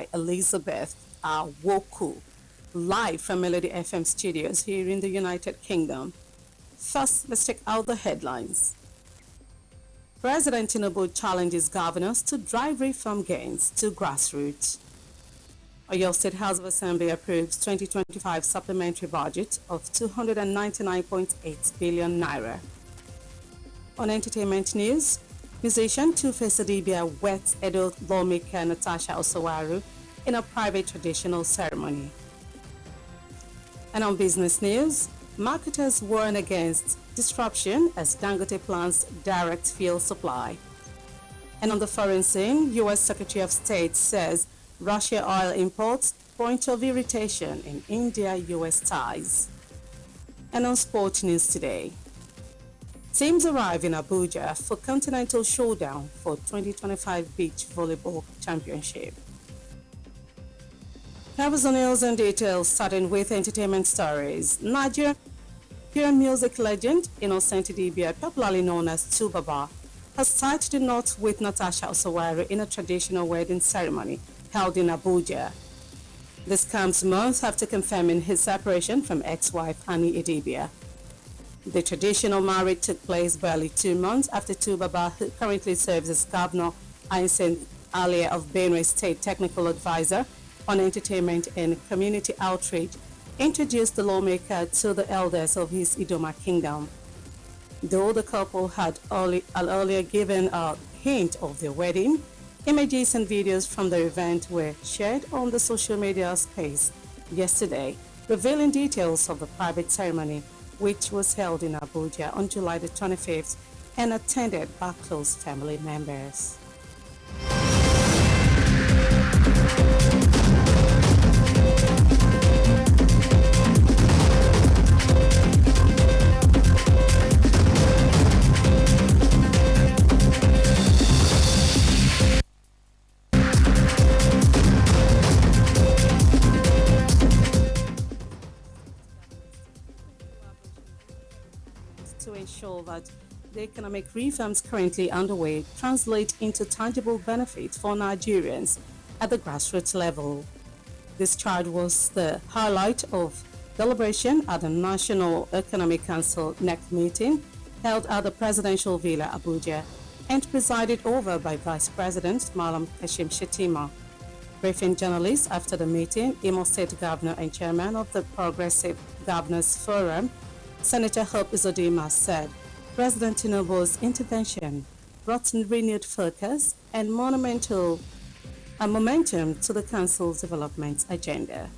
by Elizabeth Woku, live from Melody FM studios here in the United Kingdom. First, let's check out the headlines. President Tinubu challenges governors to drive reform gains to grassroots. Oyo State House of Assembly approves 2025 supplementary budget of 299.8 billion naira. On entertainment news, musician Two-Face Idibia weds Edo lawmaker Natasha Osawaru in a private traditional ceremony. And on business news, marketers warn against disruption as Dangote plans direct fuel supply. And on the foreign scene, U.S. Secretary of State says Russia oil imports point of irritation in India-U.S. ties. And on sport news today, teams arrive in Abuja for continental showdown for 2025 Beach Volleyball Championship. Here was the news and details, starting with entertainment stories. Nigerian music legend Innocent Idibia, popularly known as Tubaba, has tied the knot with Natasha Osawaru in a traditional wedding ceremony held in Abuja. This comes months after confirming his separation from ex-wife Annie Idibia. The traditional marriage took place barely 2 months after Tubaba, who currently serves as Governor Ayinsen Alia of Benue State Technical Advisor on Entertainment and Community Outreach, introduced the lawmaker to the elders of his Idoma kingdom. Though the couple had earlier given a hint of their wedding, images and videos from the event were shared on the social media space yesterday, revealing details of the private ceremony, which was held in Abuja on July the 25th and attended by close family members. To ensure that the economic reforms currently underway translate into tangible benefits for Nigerians at the grassroots level. This charge was the highlight of deliberation at the National Economic Council NEC meeting held at the Presidential Villa, Abuja, and presided over by Vice President Malam Kashim Shettima. Briefing journalists after the meeting, Imo State Governor and Chairman of the Progressive Governors Forum, Senator Hope Uzodimma, said President Tinubu's intervention brought renewed focus and momentum to the Council's development agenda.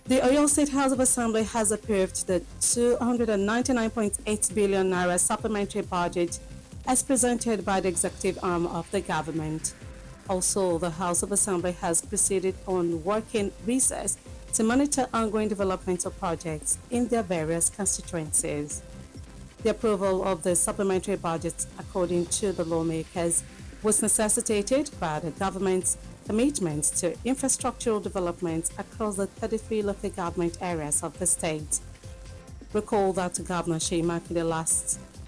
The Oyo State House of Assembly has approved the 299.8 billion naira supplementary budget as presented by the executive arm of the government. Also, the House of Assembly has proceeded on working recess to monitor ongoing developmental projects in their various constituencies. The approval of the supplementary budget, according to the lawmakers, was necessitated by the government's commitment to infrastructural development across the 33 local government areas of the state. Recall that Governor Seyi Makinde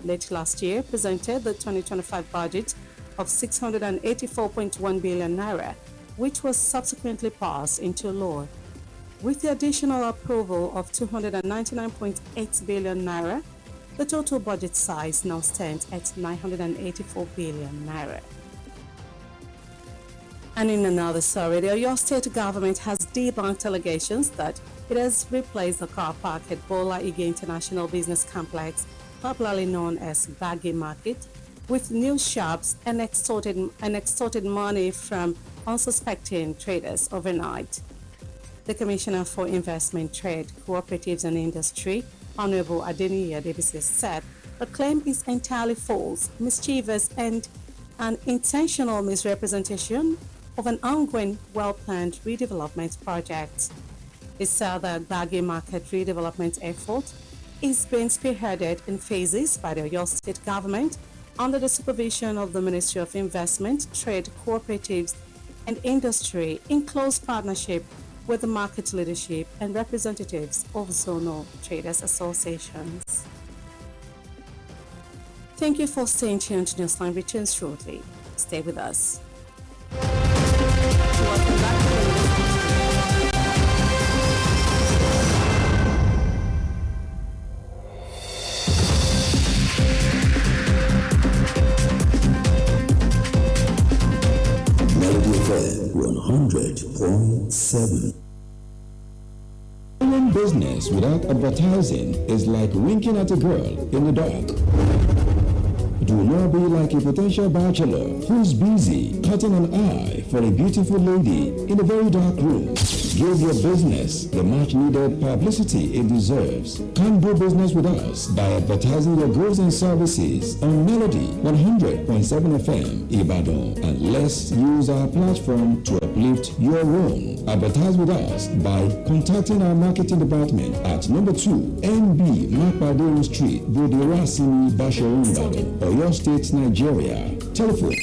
late last year presented the 2025 budget of 684.1 billion naira, which was subsequently passed into law. With the additional approval of 299.8 billion naira, the total budget size now stands at 984 billion naira. And in another story, the Oyo State government has debunked allegations that it has replaced the car park at Bola Ige International Business Complex, popularly known as Baggy Market, with new shops and extorted money from unsuspecting traders overnight. The Commissioner for Investment, Trade, Cooperatives and Industry, Honorable Adeniyi Adebisi, said the claim is entirely false, mischievous and an intentional misrepresentation of an ongoing, well-planned redevelopment project. He said that Baggy Market redevelopment effort is being spearheaded in phases by the Oyo State government under the supervision of the Ministry of Investment, Trade, Cooperatives and Industry in close partnership with the market leadership and representatives of zonal traders associations. Thank you for staying tuned. Newsline returns shortly. Stay with us. business without advertising is like winking at a girl in the dark. Do not be like a potential bachelor who's busy cutting an eye for a beautiful lady in a very dark room. Give your business the much needed publicity it deserves. Come do business with us by advertising your goods and services on Melody 100.7 FM Ibadan, and let's use our platform to uplift your own. Advertise with us by contacting our marketing department at number 2 NB Mapadeo Street, Budirasimi, Basharun, Ibadan, Oyo State, Nigeria. Telephone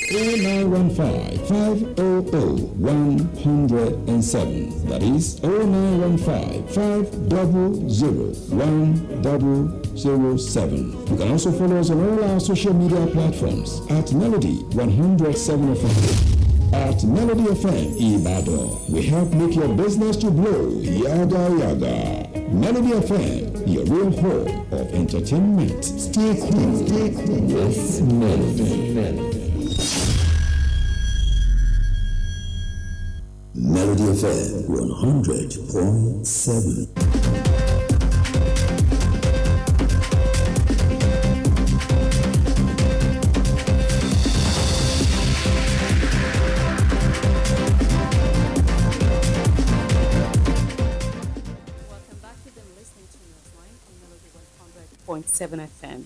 0915-500-107. That is 0915-500-1007. You can also follow us on all our social media platforms at Melody 107 FM. At Melody FM Ibadan, we help make your business to blow. Yaga yaga. Melody FM, your real home of entertainment. Stay cool with Melody. Melody FM 100.7. FM.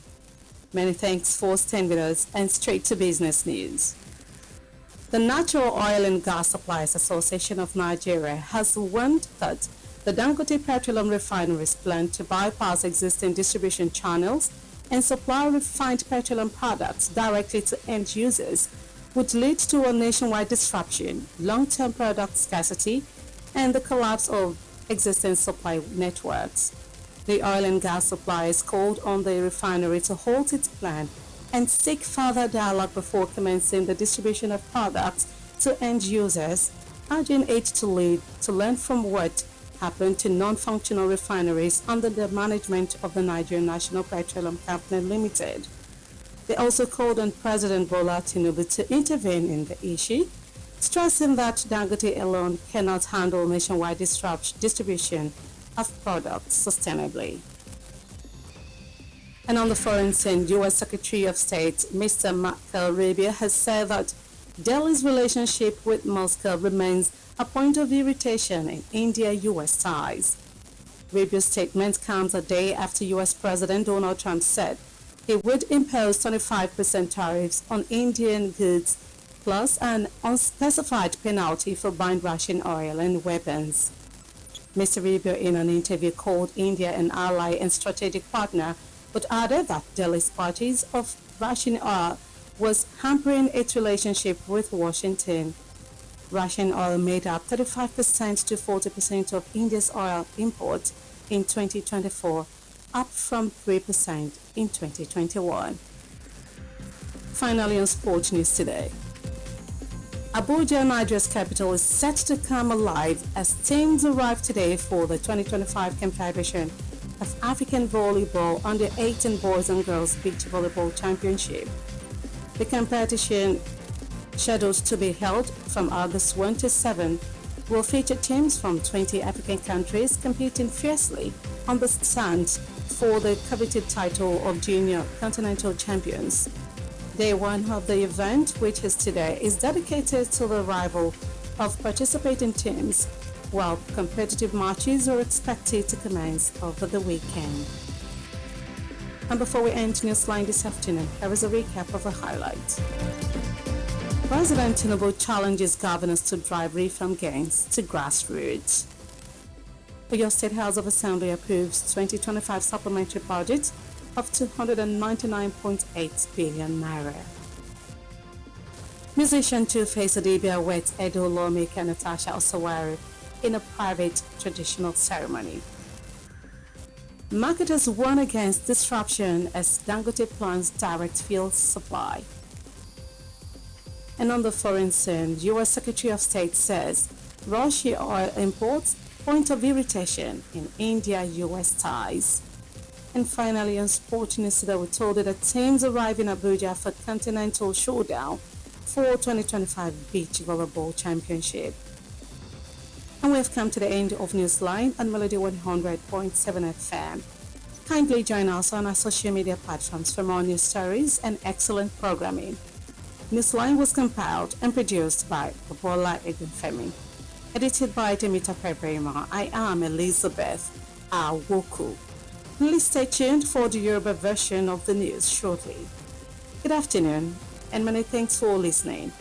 Many thanks for staying with us, and straight to business news. The Natural Oil and Gas Suppliers Association of Nigeria has warned that the Dangote Petroleum Refineries plan to bypass existing distribution channels and supply refined petroleum products directly to end users would lead to a nationwide disruption, long-term product scarcity, and the collapse of existing supply networks. The oil and gas suppliers called on the refinery to halt its plan and seek further dialogue before commencing the distribution of products to end users, urging it to learn from what happened to non-functional refineries under the management of the Nigerian National Petroleum Company Limited. They also called on President Bola Tinubu to intervene in the issue, stressing that Dangote alone cannot handle nationwide distribution of products sustainably. And on the foreign scene, U.S. Secretary of State Mr. Marco Rubio has said that Delhi's relationship with Moscow remains a point of irritation in India-U.S. ties. Rubio's statement comes a day after U.S. President Donald Trump said he would impose 25% tariffs on Indian goods plus an unspecified penalty for buying Russian oil and weapons. Mr. Rubio, in an interview, called India an ally and strategic partner, but added that Delhi's purchase of Russian oil was hampering its relationship with Washington. Russian oil made up 35% to 40% of India's oil imports in 2024, up from 3% in 2021. Finally, on sports news today. Abuja, Nigeria's capital, is set to come alive as teams arrive today for the 2025 Confederation of African Volleyball Under-18 Boys and Girls Beach Volleyball Championship. The competition, scheduled to be held from August 1 to 7, will feature teams from 20 African countries competing fiercely on the stands for the coveted title of Junior Continental Champions. Day one of the event, which is today, is dedicated to the arrival of participating teams, while competitive matches are expected to commence over the weekend. And before we end Newsline this afternoon, here is a recap of the highlights. President Tinubu challenges governors to drive reform gains to grassroots. Oyo State House of Assembly approves 2025 supplementary budget of 299.8 billion naira. Musician Two-Face Adibia weds Edo lawmaker Natasha Osawari in a private traditional ceremony. Marketers warn against disruption as Dangote plans direct fuel supply. And on the foreign scene, U.S. Secretary of State says Russia oil imports point of irritation in India-U.S. ties. And finally, on sports news today, we're told that teams arrive in Abuja for Continental Showdown for 2025 Beach Volleyball Championship. And we've come to the end of Newsline on Melody 100.7 FM. Kindly join us on our social media platforms for more news stories and excellent programming. Newsline was compiled and produced by Bola Egunfemi. Edited by Demita Pebrema. I am Elizabeth Awoku. Please stay tuned for the Yoruba version of the news shortly. Good afternoon, and many thanks for listening.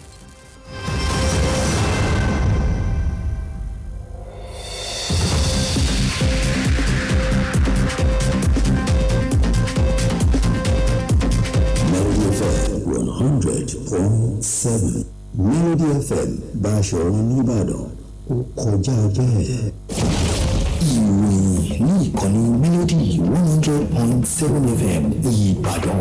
Melody FM 100.7 Melody FM Bashoran Ibadan ó kọjá bẹ́ẹ̀. Ìròyìn ní ìkànnì Melody 100.7 FM Ìbàdàn.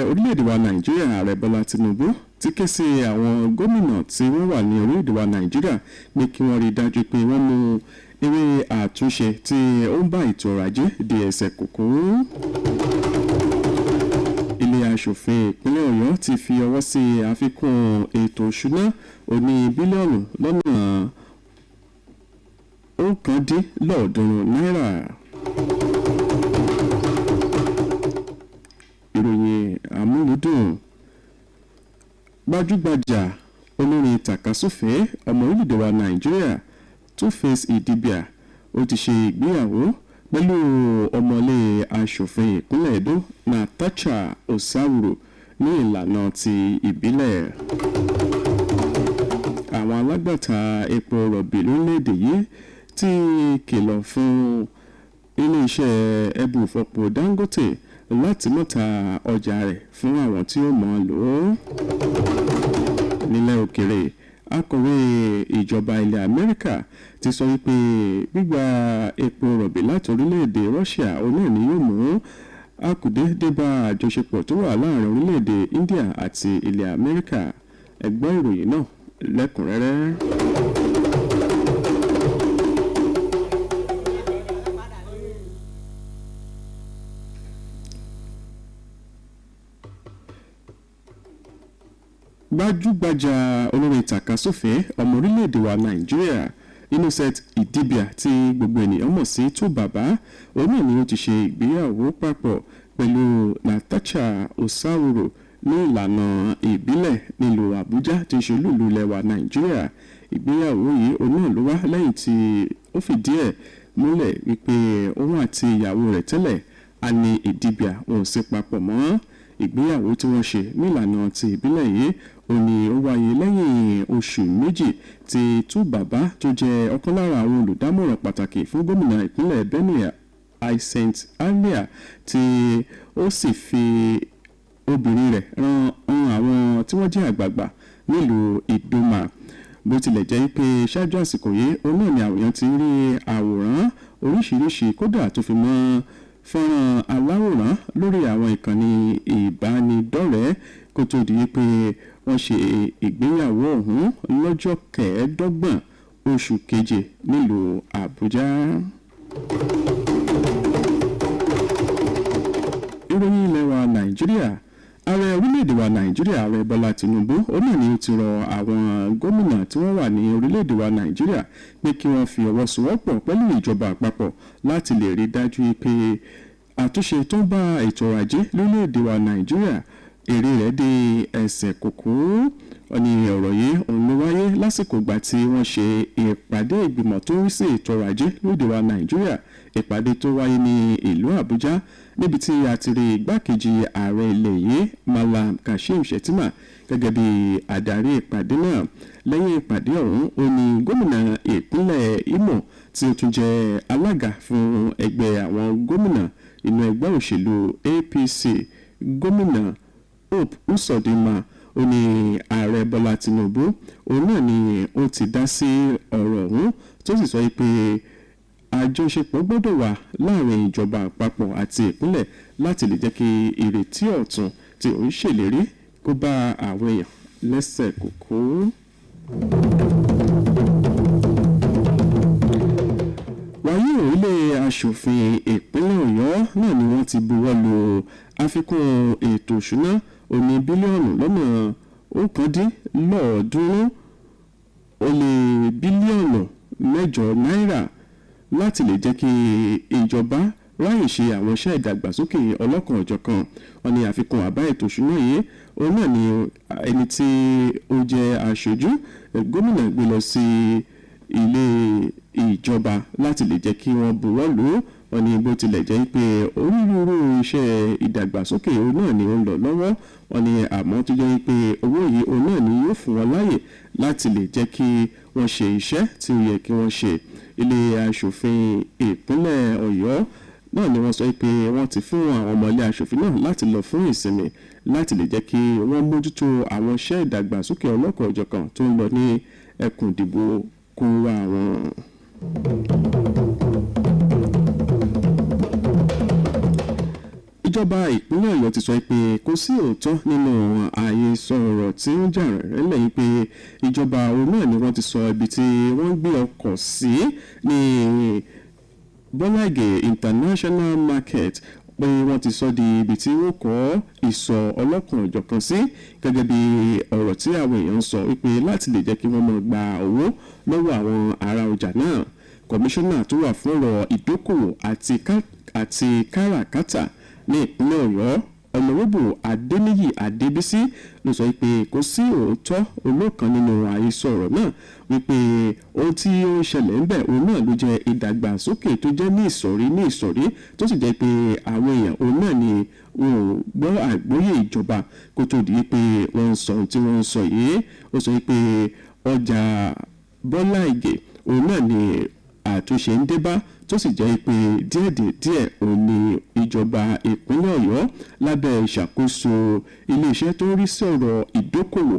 orílẹ̀-èdè wa nàìjíríà ààrẹ bọ́lá tinubu ti ké sí àwọn gómìnà tí wọ́n wà ní orílẹ̀-èdè wa nàìjíríà pé kí wọ́n rí i dájú pé wọ́n mú eré àtúnṣe tí ó ń bá ètò ọrọ̀ ajé di ẹsẹ̀ kòkó. ilé aṣòfin ìpínlẹ̀ ọ̀yọ́ ti fi ọwọ́ sí àfikún ètò ìṣúná oní bílíọ̀nù lọ́nà $1.7 náírà. ìròyìn àmúlùdùn gbajúgbajà olórin tàkasúfèé ọmọ orílẹ̀-èdè wa nàìjíríà Two-Face Idibia ó ti ṣe ìgbéyàwó pẹ̀lú ọmọlé aṣòfin ìpínlẹ̀ Edo Natasha Osawuru ní ìlànà ti ìbílẹ̀. àwọn alágbàtà epo rọ̀bì lórílẹ̀-èdè yìí ti kìlọ̀ fún ilé-iṣẹ́ ẹbù ìfọpo Dangote láti mọ́ta ọjà rẹ̀ fún àwọn tí ó mọ̀ ọ́ lò ó. nílẹ̀ òkèrè akọ̀wé ìjọba ilẹ̀ Amẹ́ríkà ti sọ wípé gbígba epo rọ̀bì láti orílẹ̀-èdè Russia onáà ni yóò mú àkùdé débá àjọṣepọ̀ tó wà láàrin orílẹ̀-èdè India àti ilẹ̀ Amẹ́ríkà. ẹ gbọ́ ìròyìn náà lẹ́kùnrẹ́rẹ́. gbajúgbajà olórin tàkasúfèé ọmọ orílẹ̀-èdè wa nàìjíríà Innocent Idibia tí gbogbo ènìyàn mọ̀ sí Tó Bàbá òun náà ni ó ti ṣe ìgbéyàwó papọ̀ pẹ̀lú Natasha Osawuru ní ìlànà ìbílẹ̀ nílùú Àbújá tí í ṣe olú-ìlú ilẹ̀ wa nàìjíríà. ìgbéyàwó yìí òun náà ló wá lẹ́yìn tí ó fìdí ẹ̀ múlẹ̀ wípé òun àti ìyàwó rẹ̀ tẹ́lẹ̀ Annie Idibia wọn ò sí papọ̀ mọ́. ìgbéyàwó tí wọ́n ṣe nílànà ti ìbílẹ̀ yìí ó ní ó wáyé lẹ́yìn oṣù méjì tí Tó Bàbá tó jẹ́ ọ̀kan lára àwọn olùdámọ̀ràn pàtàkì fún gómìnà ìpínlẹ̀ Benue Hyacint Alia tí ó sì fi obìnrin rẹ̀ ran àwọn tí wọ́n jẹ́ àgbààgbà nílùú Idoma. bó tilẹ̀ jẹ́ pé ṣáájú àsìkò yìí òun náà ni àwòrán ti rí àwòrán oríṣiríṣi kódà tó fi mọ́ fọ́nrán aláwòrán lórí àwọn ìkànnì ìbánidọ́rẹ̀ẹ́ kó tó di pé wọ́n ṣe ìgbéyàwó ọ̀hún lọ́jọ́ 25 oṣù keje nílùú Àbújá. ìròyìn ilẹ̀ wa Nàìjíríà ààrẹ orílẹ̀-èdè wa Nàìjíríà ààrẹ Bọ́lá Tinubu òun ni ó ti rọ àwọn gómìnà tí wọ́n wà ní orílẹ̀-èdè wa Nàìjíríà pé kí wọ́n fi ọwọ́ sowọ́pọ̀ pẹ̀lú ìjọba àpapọ̀ láti lè rí dájú pé àtúnṣe tó ń bá ètò ọrọ̀ ajé lórílẹ̀-èdè wa Nàìjíríà èrè rẹ̀ dé ẹsẹ̀ kòkó. ní ọ̀rọ̀ yìí òun ló wáyé lásìkò ìgbà tí wọ́n ṣe ìpàdé ìgbìmọ̀ tó ń rí sí ètò ọrọ̀ ajé lórílẹ̀-èdè wa Nàìjíríà. ìpàdé tó wáyé ní ìlú Àbújá níbi tí a ti rí igbákejì ààrẹ ilẹ̀ yìí Malam Kashim Shettima gẹ́gẹ́ bí adarí ìpàdé náà. lẹ́yìn ìpàdé ọ̀hún ó ní gómìnà ìpínlẹ̀ Imo tí ó tún jẹ́ alága fún ẹgbẹ́ àwọn gómìnà inú ẹgbẹ́ òṣèlú APC gómìnà Hope Uzodinma ó ní ààrẹ Bọ́lá Tinubu òun náà ni ó ti dá sí ọ̀rọ̀ ọ̀hún tó sì sọ pé àjọṣepọ̀ gbọ́dọ̀ wà láàrin ìjọba àpapọ̀ àti ìpínlẹ̀ láti lè jẹ́ kí ìrètí ọ̀tun tí ó ń ṣèlérí kó bá àwọn èèyàn lẹ́sẹ̀ kòkó. wàyí ilé aṣòfin ìpínlẹ̀ Ọ̀yọ́ náà ni wọ́n ti buwọ́ lu àfikún ètò ìṣúná oní bílíọ̀nù lọ́nà $1.3 bílíọ̀nù náírà láti lè jẹ́ kí ìjọba ráyè ṣe àwọn iṣẹ́ ìdàgbàsókè ọlọ́kan-ò-jọ̀kan. wọ́n ní àfikún àbá ètò ìṣúná yìí òun náà ni ẹni tí ó jẹ́ aṣojú gómìnà gbé lọ sí ilé ìjọba láti lè jẹ́ kí wọ́n buwọ́ lù ú. wọ́n ní bó tilẹ̀ jẹ́ pé onírúurú iṣẹ́ ìdàgbàsókè òun náà ni ó ń lọ lọ́wọ́. wọ́n ní àmọ́ tó jẹ́ pé owó yìí òun náà ni yóò fún wọn láàyè láti lè jẹ́ kí wọ́n ṣe iṣẹ́ tí ó yẹ kí wọ́n ṣe. ilé aṣòfin ìpínlẹ̀ Ọ̀yọ́ náà ni wọ́n sọ pé wọ́n ti fún àwọn ọmọ ilé aṣòfin náà láti lọ fún ìsinmi láti lè jẹ́ kí wọ́n mójútó àwọn iṣẹ́ ìdàgbàsókè ọlọ́kan-ò-jọ̀kan tó ń lọ ní ẹkùn ìdìbò kó wá wọn. ìjọba ìpínlẹ̀ Ọ̀yọ́ ti sọ pé kò sí òótọ́ nínú àhesọ ọ̀rọ̀ tí ó jà rẹ̀ lẹ́yìn pé ìjọba òun náà ni wọ́n ti sọ ibi tí wọ́n gbé ọkọ̀ sí ní Bọ́láìgè International Market pé wọ́n ti sọ di ibi tí wọ́n kọ́ ìsọ̀ ọlọ́kan-ò-jọ̀kan sí gẹ́gẹ́ bí ọ̀rọ̀ tí àwọn èèyàn ń sọ wípé láti lè jẹ́ kí wọ́n máa gba owó lọ́wọ́ àwọn ará ọjà náà. kọmíṣánná tó wà fún ọ̀rọ̀ ìdókòwò àti káràkátà ní ìpínlẹ̀ Ọ̀yọ́ ọ̀nàrẹ́bù Adéníyì Adébísí ló sọ pé kò sí òótọ́ olókan nínú àhesọ ọ̀rọ̀ náà wípé ohun tí ó ń ṣẹlẹ̀ ń bẹ̀ òun náà ló jẹ́ ìdàgbàsókè tó jẹ́ ní ìsọ̀rí tó sì jẹ́ pé àwọn èèyàn òun náà ni wọn ò gbọ́ àgbọ́yé ìjọba kó tó di pé wọ́n ń sọ ohun tí wọ́n ń sọ yìí. ó sọ pé ọjà Bọ́láìgè òun náà ni àtúnṣe ń débá tó sì jẹ́ pé díẹ̀ òun ni ìjọba ìpínlẹ̀ Ọ̀yọ́ lábẹ́ ìṣàkóso iléeṣẹ́ tó ń rí sí ọ̀rọ̀ ìdókòwò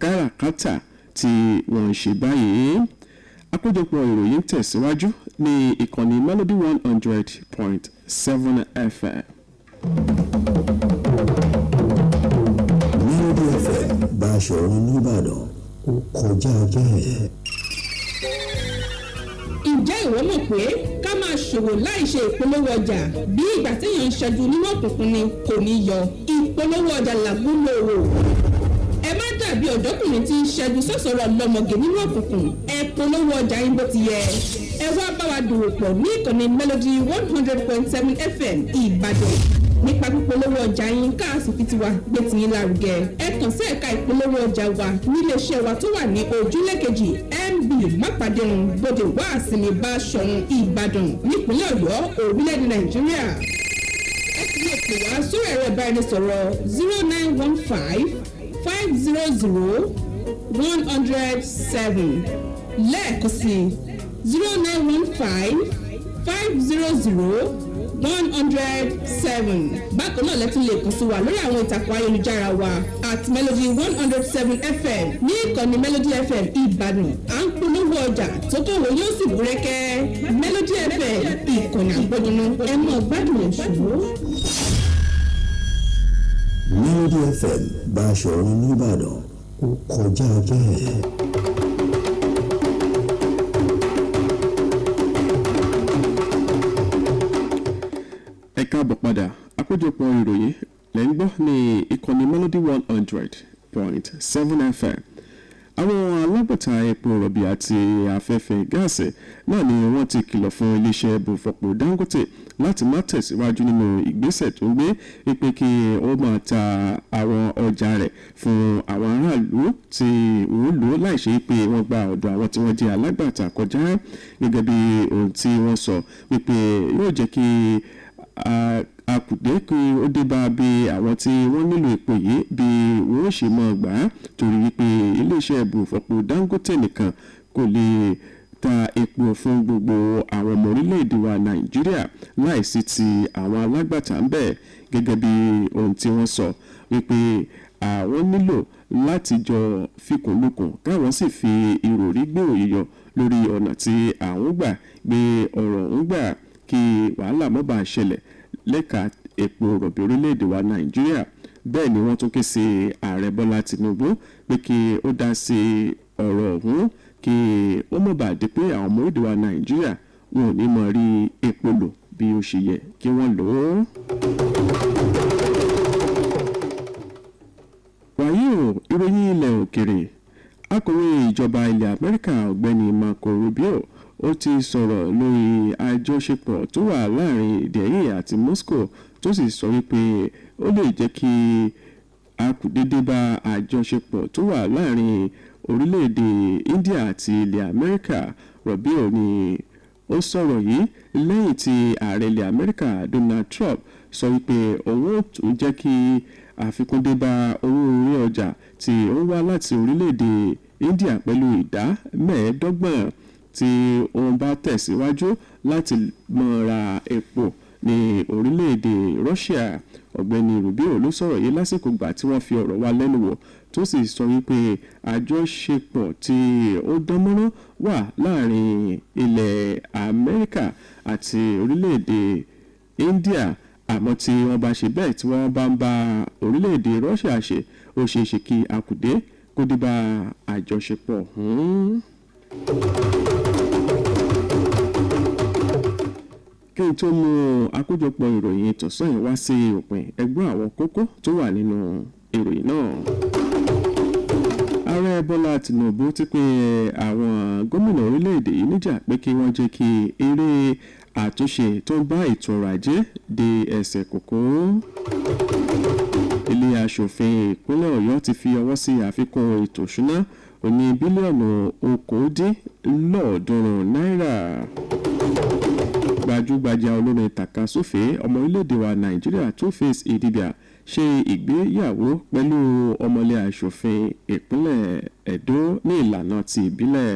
káràkátà tí wọ́n ń ṣe báyìí. àkójọpọ̀ ìròyìn tẹ̀síwájú ní ìkànnì Melody 100.7 FM. Melody FM Báṣọ̀run nìbàdàn ó kọjá bẹ́ẹ̀. Ǹjẹ́ ìwọ mọ̀ pé ká máa ṣòwò láì ṣe ìpolówó ọjà bí ìgbà téèyàn ń ṣẹ́jú nínú òkùnkùn ni kò ní yọ? Ìpolówó ọjà làgbúlò òwò. Ẹ má dàbí ọ̀dọ́kùnrin tí ń ṣẹ́jú sọ̀sọ̀rọ̀ lọ́mọge nínú òkùnkùn. Ẹ polówó ọjà yín bó ti yẹ. Ẹ wá bá wa dòwò pọ̀ ní ìkànnì Melody 100.7 FM Ìbàdàn. Nípa pípolówó ọjà yín káàsì fi tiwa gbé tiyín lárugẹ. Ẹ kàn sí ẹ̀ka ìpolówó ọjà wa níléeṣẹ́ wa tó wà ní ojúlé kejì MB Mápàdéhùn Bòdè Wáàsìmí Báṣọ̀run Ìbàdàn nípínlẹ̀ Ọ̀yọ́ orílẹ̀-èdè Nàìjíríà. Ẹ sì lè pè wá sórí ẹ̀rọ ìbáraẹnisọ̀rọ̀ 0915-500-107 lẹ́ẹ̀kan sí 0915-500-107. Bákan náà lẹ́tún lè kàn sí wa lórí àwọn ìtàkùn ayélujára wa at Melody 107 FM ní ìkànnì Melody FM Ìbàdàn. À ń polówó ọjà tó kòwò yóò sì búrẹ́kẹ́. Melody FM ìkànnì àgbọ̀dúnú ẹ mọ̀ gbádùn òṣùwò. Melody FM Báṣọ̀run nìbàdàn ó kọjá bẹ́ẹ̀. ẹ káàbọ̀ padà àkójọpọ̀ ìròyìn lẹ́ ń gbọ́ ní ìkànnì Melody 100.7 FM. àwọn alágbàtà epo rọ̀bì àti afẹ́fẹ́ gáàsì náà ni wọ́n ti kìlọ̀ fún iléeṣẹ́ ibùfọ̀pọ̀ Dangote láti má tẹ̀síwájú nínú ìgbésẹ̀ tó ń gbé pé kí ó máa ta àwọn ọjà rẹ̀ fún àwọn aráàlú tí wọ́n lò láìṣe pé wọ́n gba ọ̀dọ̀ àwọn tí wọ́n jẹ́ alágbàtà kọjá gẹ́gẹ́ bí ohun tí wọ́n sọ wípé yóò jẹ́ kí akùdé kí ó dé bá bí àwọn tí wọ́n nílò epo yìí bí wọ́n ṣe mọ́ gbà á torí wípé iléeṣẹ́ ibùfọ̀pọ̀ Dangote nìkan kò lè ta epo fún gbogbo àwọn ọmọ orílẹ̀-èdè wa Nàìjíríà láìsí ti àwọn alágbàtà ń bẹ̀ gẹ́gẹ́ bí ohun tí wọ́n sọ wípé àwọn nílò láti jọ fikùnlukùn káwọn sì fi ìròrí gbé òye yọ lórí ọ̀nà tí àwọn gbà gbé ọ̀rọ̀ ń gbà kí wàhálà má bàa ṣẹlẹ̀ lẹ́ka epo rọ̀bì orílẹ̀-èdè wa Nàìjíríà. Bẹ́ẹ̀ ni wọ́n tún ké sí ààrẹ Bọ́lá Tinubu pé kí ó dá sí ọ̀rọ̀ ọ̀hún kí ó má bàa di pé àwọn ọmọ orílẹ̀-èdè wa Nàìjíríà wọn ò ní mọ rí epo lò bí ó ṣe yẹ kí wọ́n lò ó. Wàyí o, ìròyìn ilẹ̀ òkèrè. Akọ̀wé ìjọba ilẹ̀ Amẹ́ríkà ọ̀gbẹ́ni Marco Rubio ó ti sọ̀rọ̀ lórí àjọṣepọ̀ tó wà láàrin ìdẹ̀yẹ àti Moscow tó sì sọ wípé ó lè jẹ́ kí akùdédé bá àjọṣepọ̀ tó wà láàrin orílẹ̀-èdè India àti ilẹ̀ Amẹ́ríkà. Rubio ni ó sọ̀rọ̀ yìí lẹ́yìn tí ààrẹ ilẹ̀ Amẹ́ríkà Donald Trump sọ wípé òun ó tún jẹ́ kí àfikún dé bá owó orí ọjà tí ó ń wá láti orílẹ̀-èdè India pẹ̀lú ìdá 15% tí òun bá tẹ̀síwájú láti máa ra epo ní orílẹ̀-èdè Russia. Ọ̀gbẹ́ni Rubio ló sọ̀rọ̀ yìí lásìkò gbà tí wọ́n fi ọ̀rọ̀ wá lẹ́nu wò tó sì sọ wípé àjọṣepọ̀ tí ó dánmọ́rán wà láàrin ilẹ̀ Amẹ́ríkà àti orílẹ̀-èdè India, àmọ́ tí wọ́n bá ṣe bẹ́ẹ̀ tí wọ́n bá ń bá orílẹ̀-èdè Russia ṣe ó ṣeé ṣe kí akùdé kó dé bá àjọṣepọ̀ ọ̀hún. Kí n tó mú àkójọpọ̀ ìròyìn tọ̀sán yìí wá sí òpin, ẹgbọ́n àwọn kókó tó wà nínú ìròyìn náà. Ààrẹ Bọ́lá Tinubu ti pè àwọn gómìnà orílẹ̀-èdè yìí níjà pé kí wọ́n jẹ́ kí eré àtúnṣe tó ń bá ètò ọrọ̀ ajé dé ẹsẹ̀ kòkó. Ilé aṣòfin ìpínlẹ̀ Ọ̀yọ́ ti fi ọwọ́ sí àfikún ètò ìṣúná òní bílíọ̀nù 1,700 náírà. Gbajúgbajà olórin tàkasúfèé ọmọ orílẹ̀-èdè wa Nàìjíríà Two-Face Idibia ṣe ìgbéyàwó pẹ̀lú ọmọlé aṣòfin ìpínlẹ̀ Ẹdó ní ìlànà ti ìbílẹ̀.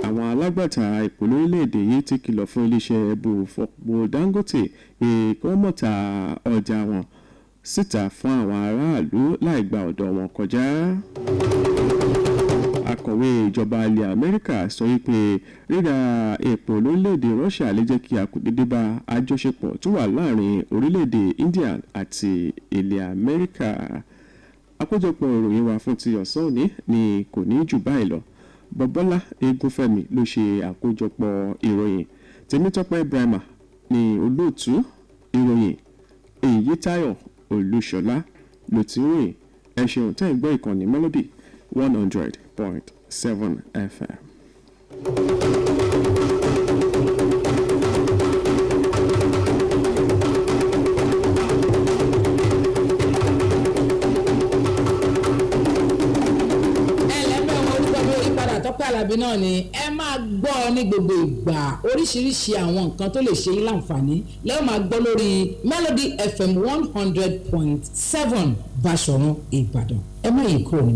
Àwọn alágbàtà epo lórílẹ̀-èdè yìí ti kìlọ̀ fún iléeṣẹ́ ẹbùfọ̀pọ̀ Dangote pé kí wọ́n má ta ọjà wọn síta fún àwọn aráàlú láì gba ọ̀dọ̀ wọn kọjá. Akọ̀wé ìjọba ilẹ̀ Amẹ́ríkà sọ wípé ríra epo lórílẹ̀-èdè Russia lè jẹ́ kí akùdédé bá àjọṣepọ̀ tó wà láàrin orílẹ̀-èdè India àti ilẹ̀ Amẹ́ríkà. Àkójọpọ̀ ìròyìn wa fún ti ọ̀sán òní ni kò ní jù báyìí lọ. Bọ́bọ́lá Egúnfẹ́mi ló ṣe àkójọpọ̀ ìròyìn. Tèmítọ́pẹ́ Ibrahima ni olóòtú ìròyìn. Eyitayo Olúṣọlá ló ti ròyìn. Ẹ ṣeun tẹ́ ẹ gbọ́ ìkànnì Melody 100.7 FM. Tọ́pẹ́ Àlàbí náà ni ẹ máa gbọ́ ní gbogbo ìgbà oríṣiríṣi àwọn nǹkan tó lè ṣe yín láǹfààní lẹ́yìn máa gbọ́ lórí Melody FM 100.7 Báṣọ̀run Ìbàdàn. Ẹ má yí kúrò ní.